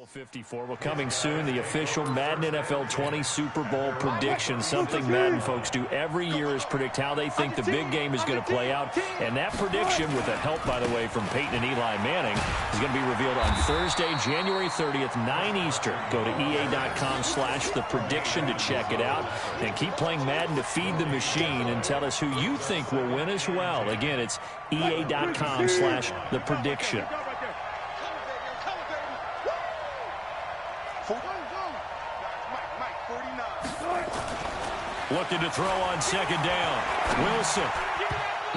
54. Well, coming soon, the official Madden NFL 20 Super Bowl prediction. Something Madden folks do every year is predict how they think the big game is going to play out. And that prediction, with the help, by the way, from Peyton and Eli Manning, is going to be revealed on Thursday, January 30th, 9 Eastern. Go to EA.com/theprediction to check it out. And keep playing Madden to feed the machine and tell us who you think will win as well. Again, it's EA.com/theprediction. Looking to throw on second down. Wilson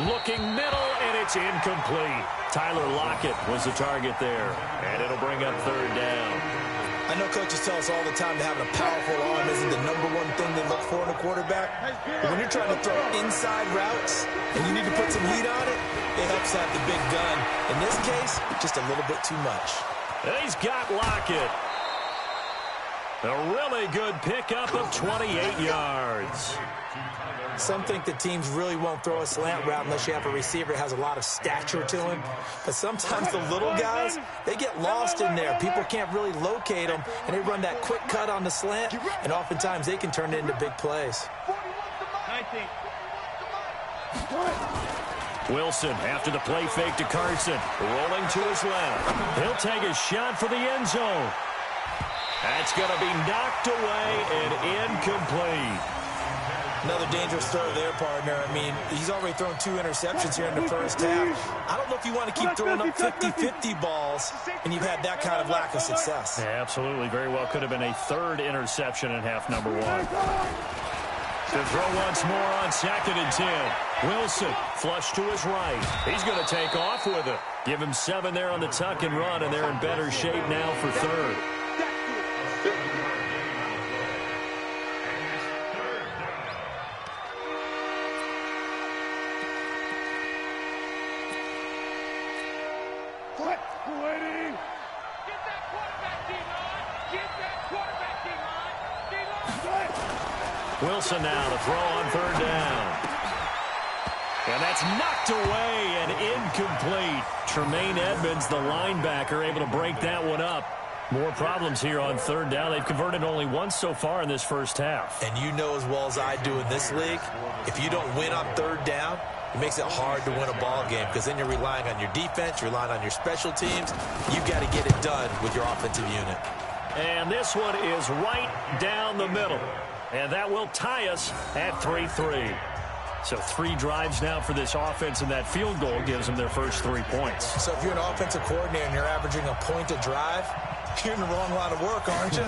looking middle, and it's incomplete. Tyler Lockett was the target there, and it'll bring up third down. I know coaches tell us all the time that having a powerful arm isn't the #1 thing they look for in a quarterback. But when you're trying to throw inside routes and you need to put some heat on it, it helps to have the big gun. In this case, just a little bit too much. And he's got Lockett. A really good pickup of 28 yards. Some think the teams really won't throw a slant route unless you have a receiver that has a lot of stature to him. But sometimes the little guys, they get lost in there. People can't really locate them, and they run that quick cut on the slant, and oftentimes they can turn it into big plays. Wilson, after the play fake to Carson, rolling to his left. He'll take a shot for the end zone. That's going to be knocked away and incomplete. Another dangerous throw there, partner. I mean, he's already thrown 2 interceptions here in the first half. I don't know if you want to keep throwing up 50-50 balls, and you've had that kind of lack of success. Yeah, absolutely. Very well could have been a 3rd interception in half number 1. To throw once more on 2nd and 10. Wilson, flush to his right. He's going to take off with it. Give him 7 there on the tuck and run, and they're in better shape now for 3rd. Wilson now to throw on 3rd down. And that's knocked away and incomplete. Tremaine Edmonds, the linebacker, able to break that one up. More problems here on 3rd down. They've converted only once so far in this first half. And you know as well as I do in this league, if you don't win on 3rd down, it makes it hard to win a ball game because then you're relying on your defense, you're relying on your special teams. You've got to get it done with your offensive unit. And this one is right down the middle. And that will tie us at 3-3. So 3 drives now for this offense, and that field goal gives them their first 3 points. So if you're an offensive coordinator and you're averaging a point a drive, you're in the wrong line of work, aren't you?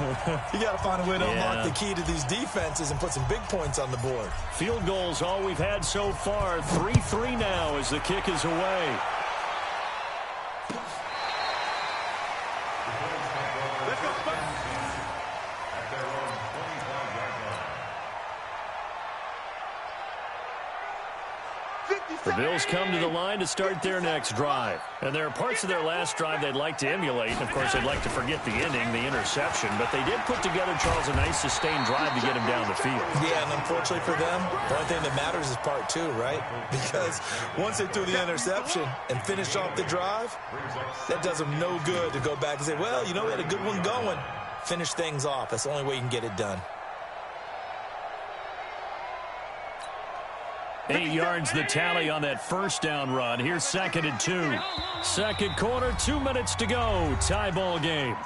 You got to find a way to unlock the key to these defenses and put some big points on the board. Field goals all we've had so far. 3-3 now as the kick is away. The Bills come to the line to start their next drive. And there are parts of their last drive they'd like to emulate. And, of course, they'd like to forget the ending, the interception. But they did put together, Charles, a nice sustained drive to get him down the field. Yeah, and unfortunately for them, the only thing that matters is part 2, right? Because once they threw the interception and finished off the drive, that does them no good to go back and say, well, you know, we had a good one going. Finish things off. That's the only way you can get it done. 8 yards the tally on that first down run. Here's 2nd and 2. Second quarter, 2 minutes to go. Tie ball game.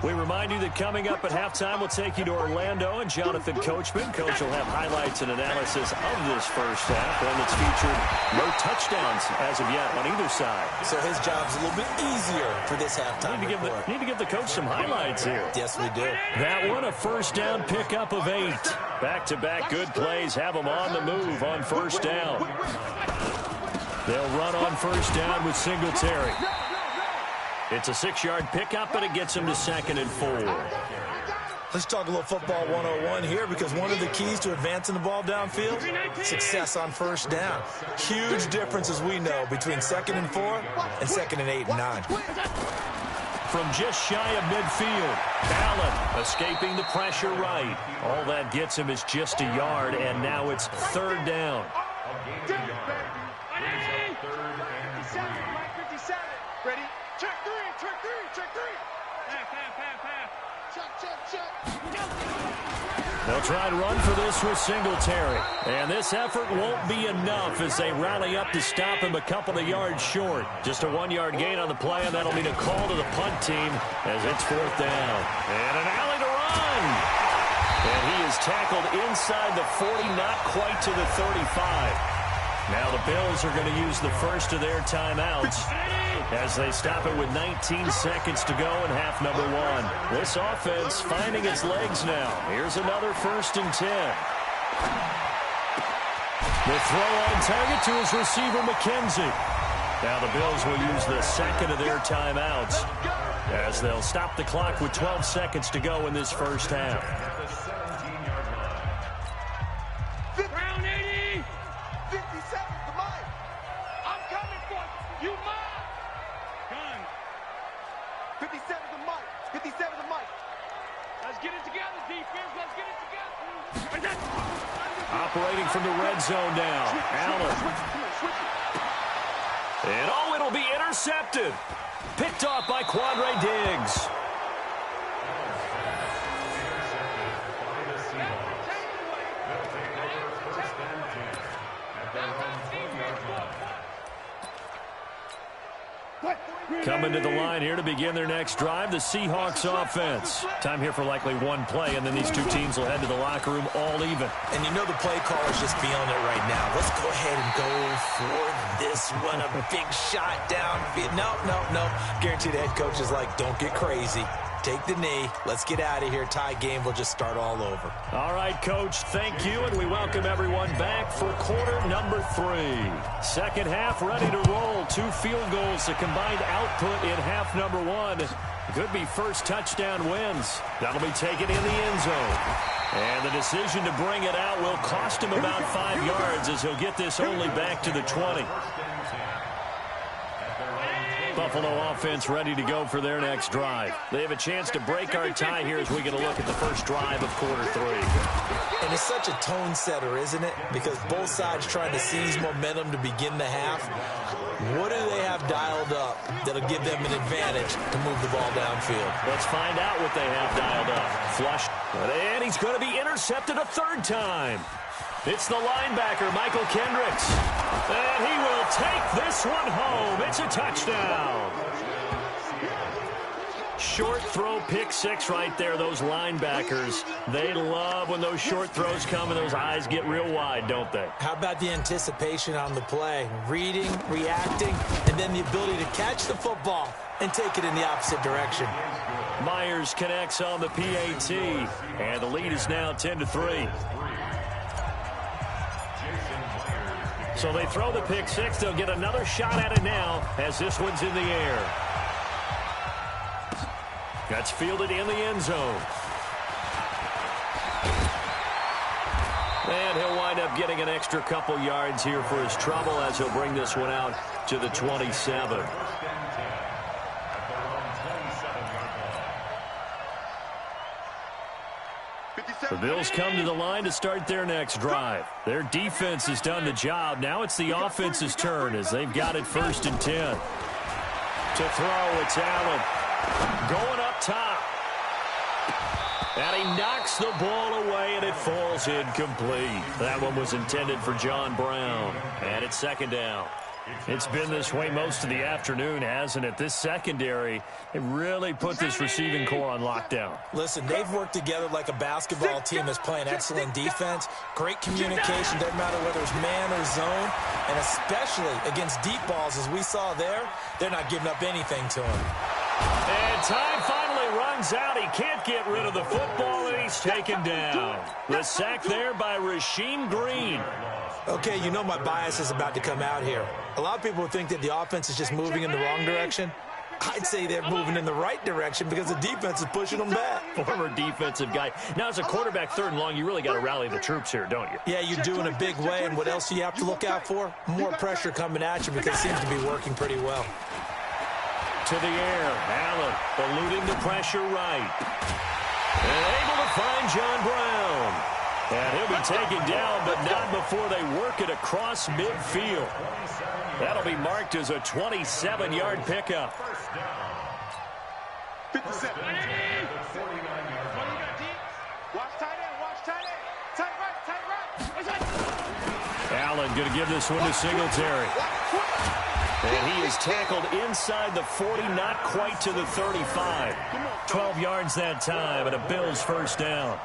We remind you that coming up at halftime, we'll take you to Orlando and Jonathan Coachman. Coach will have highlights and analysis of this first half, one that's featured no touchdowns as of yet on either side. So his job's a little bit easier for this halftime report. Need to give the coach some highlights here. Yes, we do. That one, a first down pickup of 8. Back-to-back good plays have them on the move on first down. They'll run on first down with Singletary. It's a 6-yard pickup, but it gets him to 2nd and 4. Let's talk a little football 101 here, because one of the keys to advancing the ball downfield, success on first down. Huge difference, as we know, between 2nd and 4 and 2nd and 8 and 9. From just shy of midfield, Ballard Allen escaping the pressure right. All that gets him is just a yard, and now it's third down. Ready? Check three. Check. They'll try to run for this with Singletary. And this effort won't be enough as they rally up to stop him a couple of yards short. Just a 1-yard gain on the play, and that'll mean a call to the punt team as it's fourth down. And an alley to run. And he is tackled inside the 40, not quite to the 35. Now the Bills are going to use the first of their timeouts as they stop it with 19 seconds to go in half number one. This offense finding its legs now. Here's another 1st and 10. The throw on target to his receiver, McKenzie. Now the Bills will use the second of their timeouts as they'll stop the clock with 12 seconds to go in this first half. Round 80. 57 to Mike. I'm coming for you. Mike. Gun. 57 to Mike. 57 to Mike. Let's get it together, defense. Let's get it together. Operating from the red zone now. Allen. And oh, it'll be intercepted. Picked off by Quandre Diggs. Coming to the line here to begin their next drive, the Seahawks offense. Time here for likely one play, and then these two teams will head to the locker room all even. And you know the play caller's just feeling it right now. Let's go ahead and go for this one. A big shot downfield. No. Guarantee the head coach is like, don't get crazy. Take the knee. Let's get out of here. Tie game. We'll just start all over. All right, Coach, thank you, and we welcome everyone back for quarter number 3. Second half ready to roll. 2 field goals, the combined output in half number 1. Could be first touchdown wins. That'll be taken in the end zone. And the decision to bring it out will cost him about 5 yards as he'll get this only back to the 20. Buffalo offense ready to go for their next drive. They have a chance to break our tie here as we get a look at the first drive of quarter 3. And it's such a tone setter, isn't it? Because both sides trying to seize momentum to begin the half. What do they have dialed up that'll give them an advantage to move the ball downfield? Let's find out what they have dialed up. Flush. And he's going to be intercepted a 3rd time. It's the linebacker, Michael Kendricks. And he will take this one home. It's a touchdown. Short throw, pick 6 right there. Those linebackers, they love when those short throws come and those eyes get real wide, don't they? How about the anticipation on the play? Reading, reacting, and then the ability to catch the football and take it in the opposite direction. Myers connects on the PAT, and the lead is now 10-3. So they throw the pick 6. They'll get another shot at it now as this one's in the air. That's fielded in the end zone. And he'll wind up getting an extra couple yards here for his trouble as he'll bring this one out to the 27. The Bills come to the line to start their next drive. Their defense has done the job. Now it's the offense's turn as they've got it 1st and 10. To throw, it's Allen. Going up top. And he knocks the ball away, and it falls incomplete. That one was intended for John Brown. And it's 2nd down. It's been this way most of the afternoon, hasn't it? This secondary, it really put this receiving core on lockdown. Listen, they've worked together like a basketball team that's playing excellent defense. Great communication, doesn't matter whether it's man or zone. And especially against deep balls, as we saw there, they're not giving up anything to him. And time finally runs out. He can't get rid of the football, and he's taken down. The sack there by Rasheem Green. Okay, you know my bias is about to come out here. A lot of people think that the offense is just moving in the wrong direction. I'd say they're moving in the right direction because the defense is pushing them back. Former defensive guy. Now, as a quarterback 3rd and long, you really got to rally the troops here, don't you? Yeah, you do in a big way. And what else do you have to look out for? More pressure coming at you because it seems to be working pretty well. To the air. Allen eluding the pressure right. And able to find John Brown. And he'll be taken down, but not before they work it across midfield. That'll be marked as a 27-yard pickup. 57. Watch tight end, watch tight end. Tight right. Allen going to give this one to Singletary. And he is tackled inside the 40, not quite to the 35. 12 yards that time, and a Bills first down.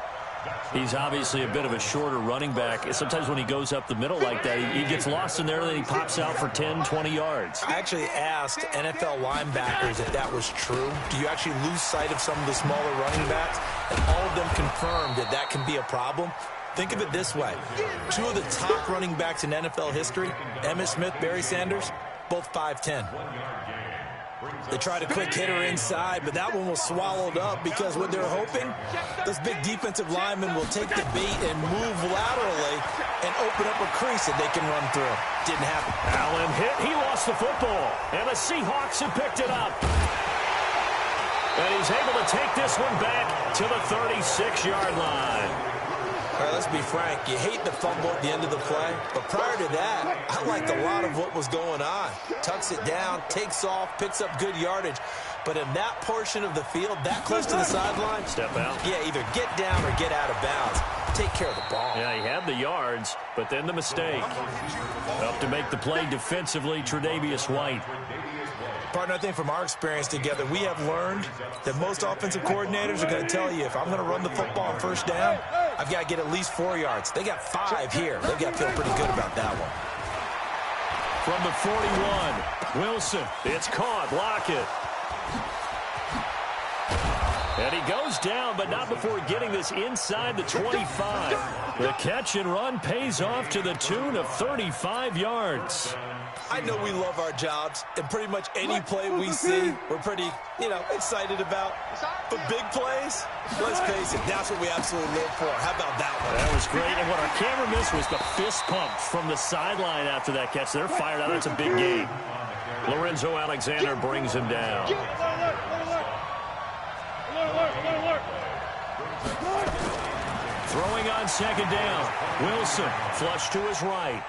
He's obviously a bit of a shorter running back. Sometimes when he goes up the middle like that, he gets lost in there, and then he pops out for 10, 20 yards. I actually asked NFL linebackers if that was true. Do you actually lose sight of some of the smaller running backs? And all of them confirmed that that can be a problem. Think of it this way. Two of the top running backs in NFL history, Emmitt Smith, Barry Sanders, both 5'10". They tried a quick hitter inside, but that one was swallowed up because what they're hoping, those big defensive linemen will take the bait and move laterally and open up a crease that they can run through. Didn't happen. Allen hit. He lost the football. And the Seahawks have picked it up. And he's able to take this one back to the 36-yard line. All right, let's be frank. You hate the fumble at the end of the play, but prior to that, I liked a lot of what was going on. Tucks it down, takes off, picks up good yardage. But in that portion of the field, that close to the sideline, step out. Yeah, either get down or get out of bounds. Take care of the ball. Yeah, he had the yards, but then the mistake. Up to make the play defensively, Tre'Davious White. Partner, I think from our experience together, we have learned that most offensive coordinators are going to tell you, if I'm going to run the football on first down, I've got to get at least 4 yards. They got 5 here. They've got to feel pretty good about that one. From the 41, Wilson. It's caught. Lockett. And he goes down, but not before getting this inside the 25. The catch and run pays off to the tune of 35 yards. I know we love our jobs, and pretty much any play we see, we're pretty, excited about. But big plays, let's face it, that's what we absolutely live for. How about that one? That was great, and what our camera missed was the fist pump from the sideline after that catch. They're fired out. It's a big game. Lorenzo Alexander brings him down. Throwing on second down. Wilson, flush to his right.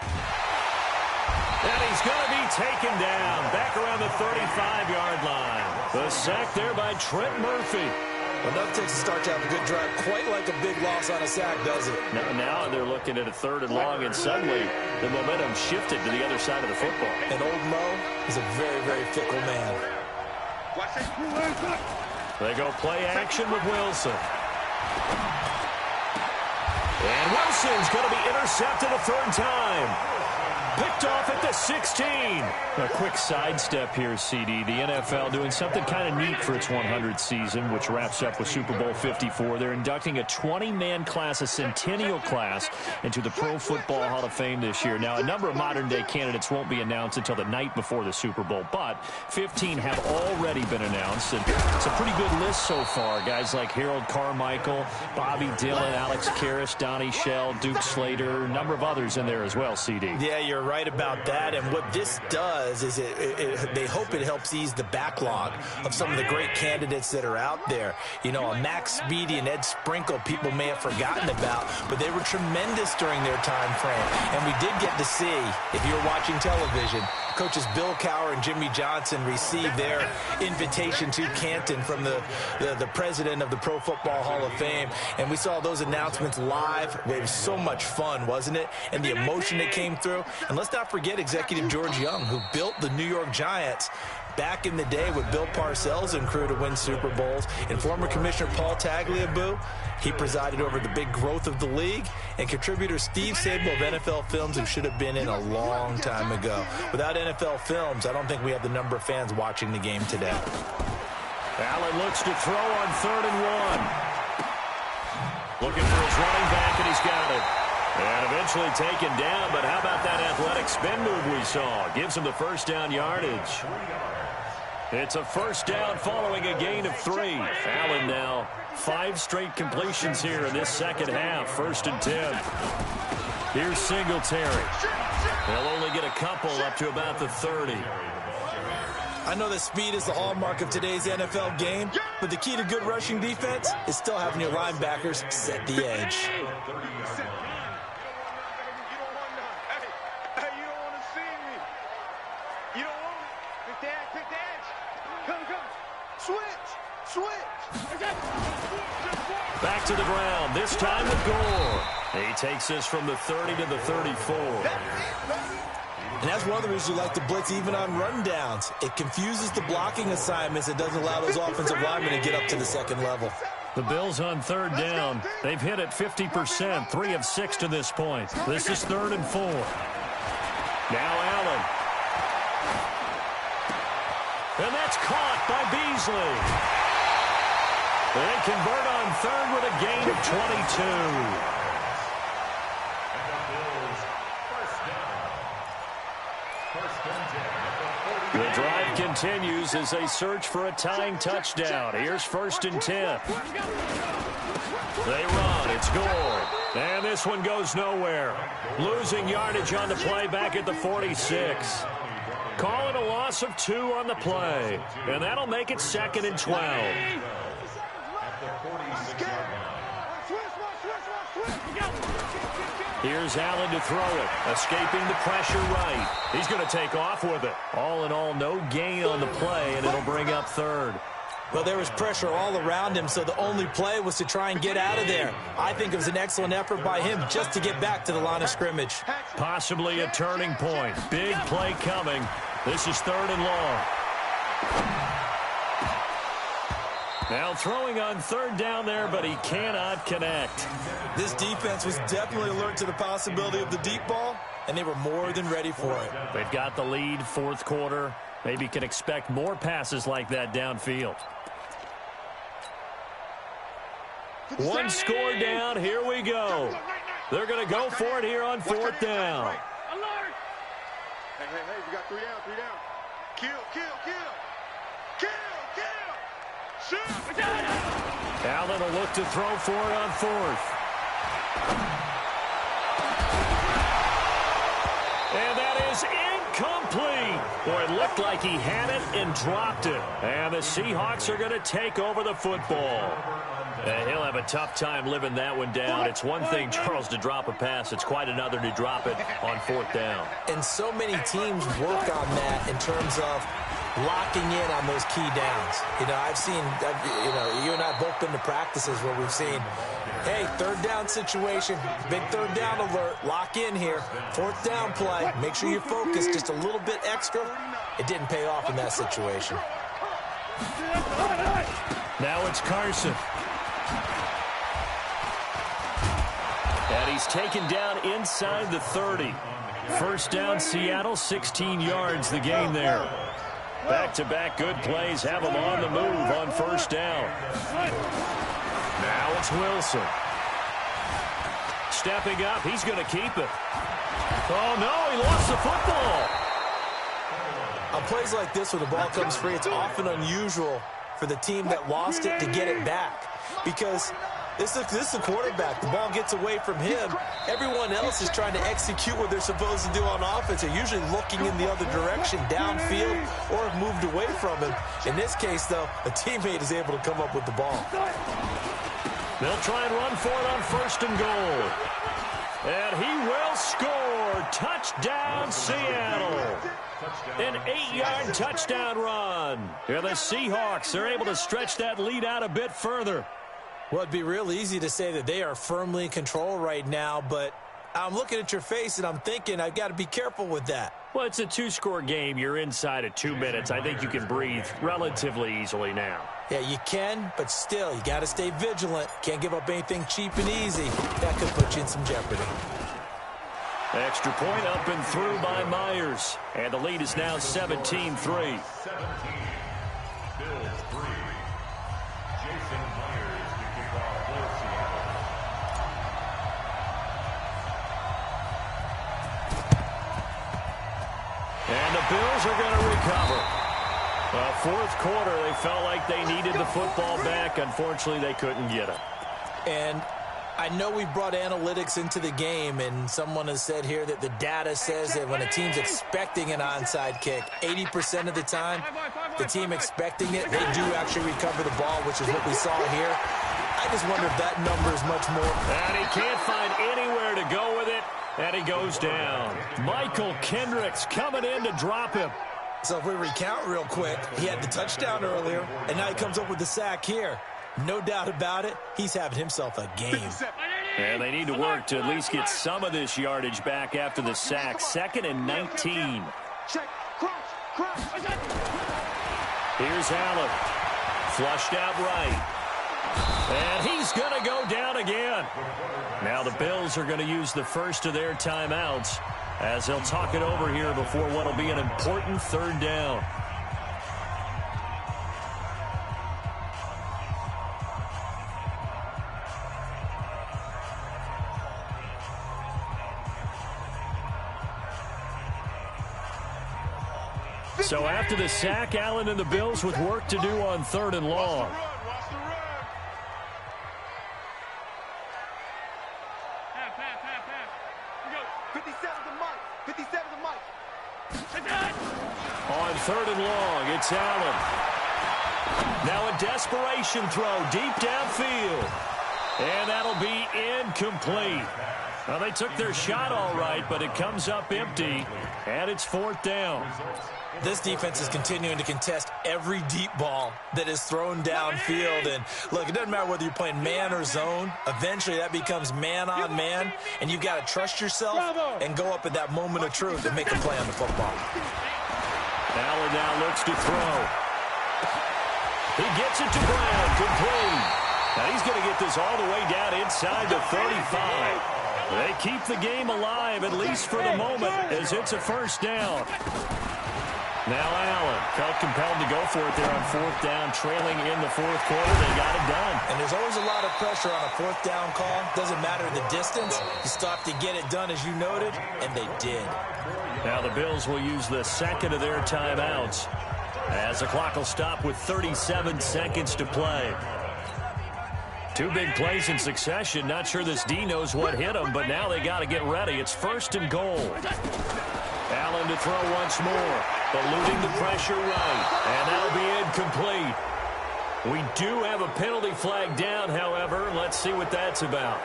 And he's going to be taken down back around the 35-yard line. The sack there by Trent Murphy. Enough takes to start to have a good drive. Quite like a big loss on a sack, does it? Now they're looking at a 3rd and long, and suddenly the momentum shifted to the other side of the football. And old Mo is a very, very fickle man. They go play action with Wilson. And Wilson's going to be intercepted a 3rd time. Picked off at the 16. A quick sidestep here, CD. The NFL doing something kind of neat for its 100th season, which wraps up with Super Bowl 54. They're inducting a 20-man class, a centennial class, into the Pro Football Hall of Fame this year. Now, a number of modern-day candidates won't be announced until the night before the Super Bowl, but 15 have already been announced, and it's a pretty good list so far. Guys like Harold Carmichael, Bobby Dillon, Alex Karras, Donnie Shell, Duke Slater, a number of others in there as well, CD. Yeah, you're right about that, and what this does is they hope it helps ease the backlog of some of the great candidates that are out there. A Max Speedy and Ed Sprinkle people may have forgotten about, but they were tremendous during their time frame, and we did get to see, if you're watching television, coaches Bill Cowher and Jimmy Johnson receive their invitation to Canton from the president of the Pro Football Hall of Fame, and we saw those announcements live. It was so much fun, wasn't it? And the emotion that came through. And let's not forget Executive George Young, who built the New York Giants back in the day with Bill Parcells and crew to win Super Bowls. And former Commissioner Paul Tagliabue, he presided over the big growth of the league. And contributor Steve Sable of NFL Films, who should have been in a long time ago. Without NFL Films, I don't think we have the number of fans watching the game today. Allen looks to throw on 3rd and 1. Looking for his running back, and he's got it. And eventually taken down, but how about that athletic spin move we saw? Gives him the first down yardage. It's a first down following a gain of 3. Allen now 5 straight completions here in this second half. 1st and 10. Here's Singletary. They'll only get a couple up to about the 30. I know that speed is the hallmark of today's NFL game, but the key to good rushing defense is still having your linebackers set the edge. Back to the ground, this time with Gore. He takes this from the 30 to the 34. And that's one of the reasons you like to blitz even on rundowns. It confuses the blocking assignments. It doesn't allow those offensive linemen to get up to the second level. The Bills on third down. They've hit it 50%, 3 of 6 to this point. This is 3rd and 4. Now Allen. And that's caught by Beasley. They convert on third with a gain of 22. The drive continues as they search for a tying touchdown. Here's 1st and 10. They run. It's Gore. And this one goes nowhere. Losing yardage on the play back at the 46. Call it a loss of 2 on the play. And that'll make it 2nd and 12. Here's Allen to throw it. Escaping the pressure right. He's going to take off with it. All in all, no gain on the play, and it'll bring up 3rd. Well, there was pressure all around him, so the only play was to try and get out of there. I think it was an excellent effort by him just to get back to the line of scrimmage. Possibly a turning point. Big play coming. This is 3rd and long. Now throwing on 3rd down there, but he cannot connect. This defense was definitely alert to the possibility of the deep ball, and they were more than ready for it. They've got the lead, 4th quarter. Maybe can expect more passes like that downfield. One score down. Here we go. They're going to go for it here on 4th down. Hey, we got 3 down, 3 down. Kill. Shoot. Allen will look to throw for it on 4th. And that is incomplete. Boy, it looked like he had it and dropped it. And the Seahawks are going to take over the football. And he'll have a tough time living that one down. It's one thing, Charles, to drop a pass. It's quite another to drop it on 4th down. And so many teams work on that in terms of locking in on those key downs. You know, I've seen, you and I have both been to practices where we've seen, hey, 3rd down situation, big 3rd down alert, lock in here, 4th down play, make sure you focus just a little bit extra. It didn't pay off in that situation. Now it's Carson. And he's taken down inside the 30. 1st down, Seattle, 16 yards the gain there. Back-to-back good plays have him on the move on 1st down. Now it's Wilson. Stepping up, he's going to keep it. Oh, no, he lost the football. On plays like this, when the ball comes free, it's often unusual for the team that lost it to get it back. Because this is the quarterback. The ball gets away from him. Everyone else is trying to execute what they're supposed to do on offense. They're usually looking in the other direction, downfield, or have moved away from him. In this case, though, a teammate is able to come up with the ball. They'll try and run for it on 1st and goal. And he will score. Touchdown, Seattle. An 8-yard touchdown run. And the Seahawks are able to stretch that lead out a bit further. Well, it'd be real easy to say that they are firmly in control right now, but I'm looking at your face and I'm thinking I've got to be careful with that. Well, it's a 2-score game. You're inside of 2 minutes. I think you can breathe relatively easily now. Yeah, you can, but still, you got to stay vigilant. Can't give up anything cheap and easy. That could put you in some jeopardy. Extra point up and through by Myers. And the lead is now 17-3. And the Bills are going to recover. 4th quarter, they felt like they needed the football back. Unfortunately, they couldn't get it. And I know we've brought analytics into the game, and someone has said here that the data says that when a team's expecting an onside kick, 80% of the time, the team expecting it, they do actually recover the ball, which is what we saw here. I just wonder if that number is much more. And he can't find anywhere to go with it, and he goes down. Michael Kendricks coming in to drop him. So if we recount real quick, he had the touchdown earlier, and now he comes up with the sack here. No doubt about it, he's having himself a game. And they need to work to at least get some of this yardage back after the sack. 2nd and 19. Check. Crouch. Here's Allen. Flushed out right. And he's going to go down again. Now the Bills are going to use the first of their timeouts as they'll talk it over here before what will be an important 3rd down. So after the sack, Allen and the Bills with work to do on 3rd and long. Watch the run. Half. We go. 57 to Mike. 57 to Mike. On 3rd and long, it's Allen. Now a desperation throw deep downfield. And that'll be incomplete. Well, they took their shot all right, but it comes up empty, and it's 4th down. This defense is continuing to contest every deep ball that is thrown downfield. And, look, it doesn't matter whether you're playing man or zone. Eventually, that becomes man-on-man, and you've got to trust yourself and go up at that moment of truth and make a play on the football. Allen now looks to throw. He gets it to Brown, complete. Now he's going to get this all the way down inside the 35. They keep the game alive, at least for the moment, as it's a 1st down. Now Allen felt compelled to go for it there on 4th down, trailing in the 4th quarter. They got it done. And there's always a lot of pressure on a 4th down call. Doesn't matter the distance. You stop to get it done, as you noted, and they did. Now the Bills will use the 2nd of their timeouts as the clock will stop with 37 seconds to play. 2 big plays in succession. Not sure this D knows what hit him, but now they got to get ready. It's 1st and goal. Allen to throw once more, eluding the pressure right, and that'll be incomplete. We do have a penalty flag down, however. Let's see what that's about.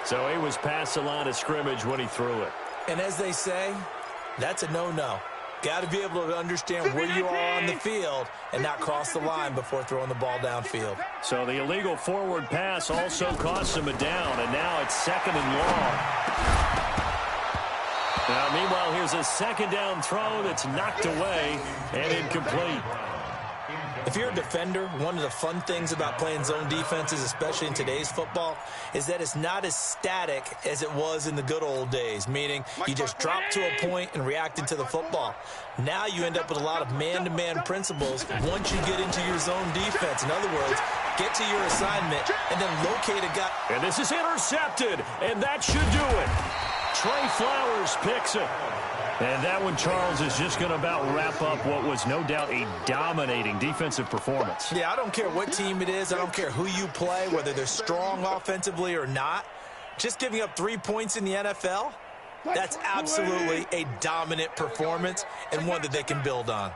So he was past the line of scrimmage when he threw it. And as they say, that's a no-no. Got to be able to understand where you are on the field and not cross the line before throwing the ball downfield. So the illegal forward pass also cost him a down, and now it's 2nd and long. Now, meanwhile, here's a 2nd down throw that's knocked away and incomplete. If you're a defender, one of the fun things about playing zone defenses, especially in today's football, is that it's not as static as it was in the good old days, meaning you just drop to a point and react into the football. Now you end up with a lot of man-to-man principles once you get into your zone defense. In other words, get to your assignment and then locate a guy. And this is intercepted, and that should do it. Trey Flowers picks it. And that one, Charles, is just going to about wrap up what was no doubt a dominating defensive performance. Yeah, I don't care what team it is. I don't care who you play, whether they're strong offensively or not. Just giving up 3 points in the NFL, that's absolutely a dominant performance and one that they can build on.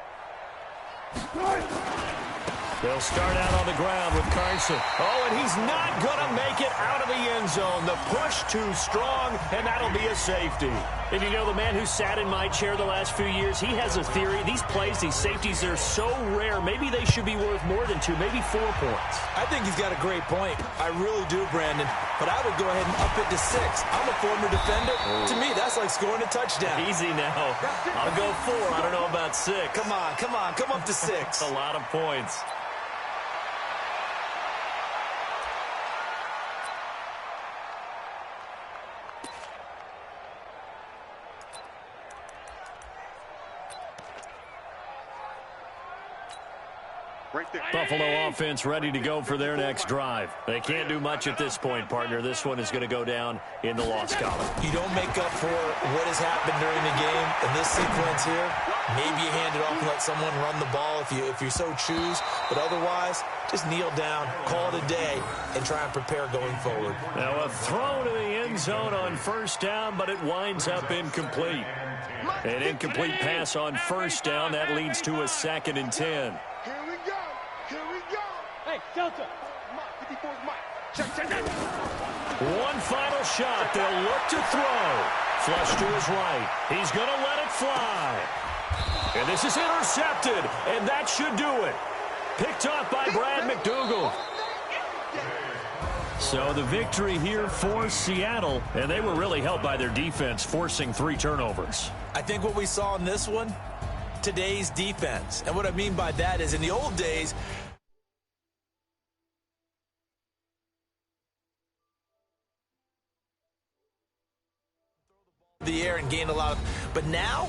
They'll start out on the ground with Carson. Oh, and he's not going to make it out of the end zone. The push too strong, and that'll be a safety. And you know, the man who sat in my chair the last few years, he has a theory. These plays, these safeties, they're so rare. Maybe they should be worth more than 2, maybe 4 points. I think he's got a great point. I really do, Brandon. But I would go ahead and up it to 6. I'm a former defender. To me, that's like scoring a touchdown. Easy now. I'll go 4. I don't know about 6. Come on. Come up to 6. A lot of points. Right there. Buffalo offense ready to go for their next drive. They can't do much at this point, partner. This one is going to go down in the loss column. You don't make up for what has happened during the game in this sequence here Maybe you hand it off and let someone run the ball if you so choose. But otherwise, just kneel down, call it a day, and try and prepare going forward. Now a throw to the end zone on first down, but it winds up incomplete. An incomplete pass on first down. That leads to a 2nd and 10. Here we go. Here we go. Hey, Delta. 54's Mike. Check. One final shot. They'll look to throw. Flush to his right. He's going to let it fly. And this is intercepted, and that should do it. Picked off by Brad McDougal. So the victory here for Seattle, and they were really helped by their defense, forcing 3 turnovers. I think what we saw in this one, today's defense. And what I mean by that is in the old days, the air and gain a lot of, but now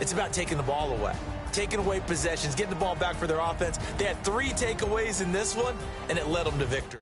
it's about taking the ball away, taking away possessions, getting the ball back for their offense. They had 3 takeaways in this one, and it led them to victory.